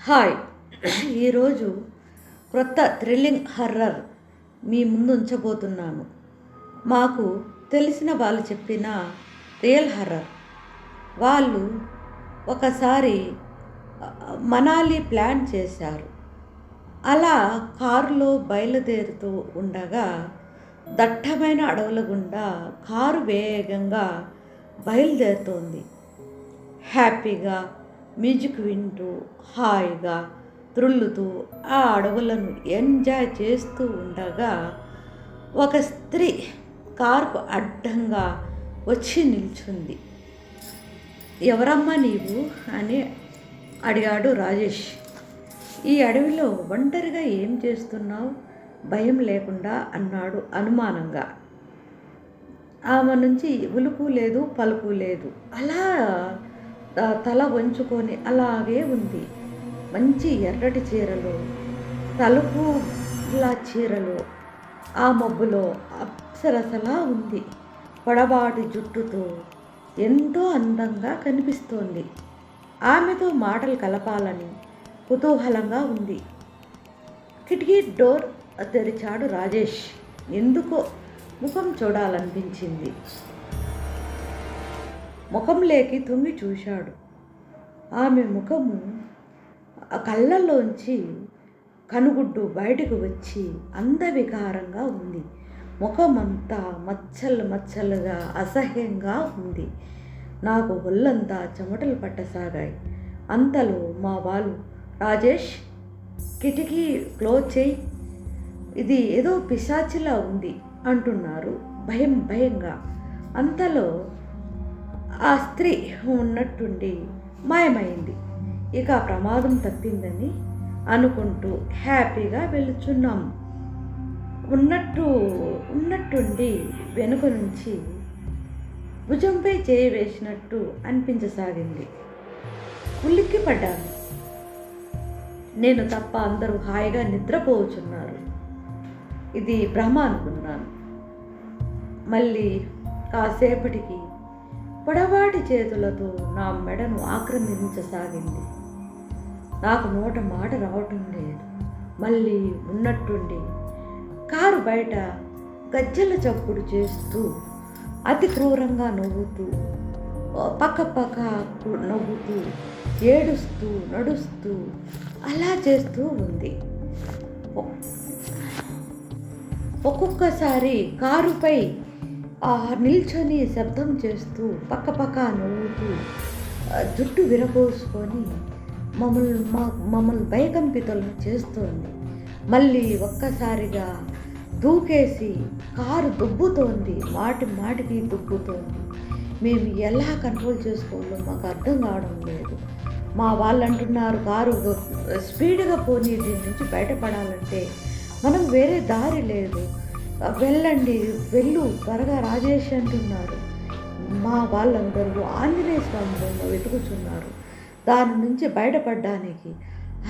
Hi. ఈరోజు క్రొత్త thrilling horror మీ ముందు ఉంచబోతున్నాను. మాకు తెలిసిన వాళ్ళు చెప్పిన రియల్ హర్రర్. వాళ్ళు ఒకసారి మనాలి ప్లాన్ చేశారు. అలా కారులో బయలుదేరుతూ ఉండగా దట్టమైన అడవుల గుండా కారు వేగంగా బయలుదేరుతోంది. హ్యాపీగా మ్యూజిక్ వింటూ హాయిగా త్రుళ్ళుతూ ఆ అడవులను ఎంజాయ్ చేస్తూ ఉండగా ఒక స్త్రీ కారుకు అడ్డంగా వచ్చి నిల్చుంది. ఎవరమ్మా నీవు అని అడిగాడు రాజేష్. ఈ అడవిలో ఒంటరిగా ఏం చేస్తున్నావు, భయం లేకుండా అన్నాడు అనుమానంగా. ఆమె నుంచి ఉలుకు లేదు పలుకు లేదు. అలా తల వంచుకొని అలాగే ఉంది. మంచి ఎర్రటి చీరలు, తలుపుల చీరలు, ఆ మబ్బులో అప్సరసలా ఉంది. పొడవాటి జుట్టుతో ఎంతో అందంగా కనిపిస్తోంది. ఆమెతో మాటలు కలపాలని కుతూహలంగా ఉంది. కిటికీ డోర్ తెరిచాడు రాజేష్. ఎందుకో ముఖం చూడాలనిపించింది. ముఖంలోకి తొంగి చూశాడు. ఆమె ముఖము కళ్ళల్లోంచి కనుగుడ్డు బయటకు వచ్చి అందవికారంగా ఉంది. ముఖమంతా మచ్చలు మచ్చలుగా అసహ్యంగా ఉంది. నాకు ఒళ్ళంతా చెమటలు పట్టసాగాయి. అంతలో మా వాళ్ళు, రాజేష్ కిటికీ క్లోజ్ చేయి, ఇది ఏదో పిశాచిలా ఉంది అంటున్నారు భయంగా. అంతలో ఆ స్త్రీ ఉన్నట్టుండి మాయమైంది. ఇక ప్రమాదం తప్పిందని అనుకుంటూ హ్యాపీగా వెళుచున్నాం. ఉన్నట్టుండి వెనుక నుంచి భుజంపై చేయి వేసినట్టు అనిపించసాగింది. ఉలిక్కి పడ్డాను. నేను తప్ప అందరూ హాయిగా నిద్రపోవచ్చున్నారు. ఇది భ్రమ అనుకున్నాను. మళ్ళీ కాసేపటికి పొడవాటి చేతులతో నా మెడను ఆక్రమించసాగింది. నాకు నోట మాట రావటం లేదు. మళ్ళీ ఉన్నట్టుండి కారు బయట గజ్జల చప్పుడు చేస్తూ అతి క్రూరంగా నవ్వుతూ పక్క నవ్వుతూ ఏడుస్తూ నడుస్తూ అలా చేస్తూ ఉంది. ఒక్కొక్కసారి కారుపై నిల్చొని శబ్దం చేస్తూ పక్క నవ్వుతూ జుట్టు విరపోసుకొని మమ్మల్ని భయకంపితులను చేస్తోంది. మళ్ళీ ఒక్కసారిగా దూకేసి కారు దుబ్బుతోంది. మాటికి దుబ్బుతోంది. మేము ఎలా కంట్రోల్ చేసుకోవాలో మాకు అర్థం కావడం లేదు. మా వాళ్ళు అంటున్నారు, కారు స్పీడ్గా పోనీ, దీని నుంచి బయటపడాలంటే మనం వేరే దారి లేదు, వెళ్ళండి వెళ్ళు త్వరగా రాజేష్ అంటున్నారు. మా వాళ్ళందరూ ఆంజనేయ స్వామి బొమ్మ వెతుకుతున్నారు దాని నుంచి బయటపడడానికి.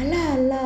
అలా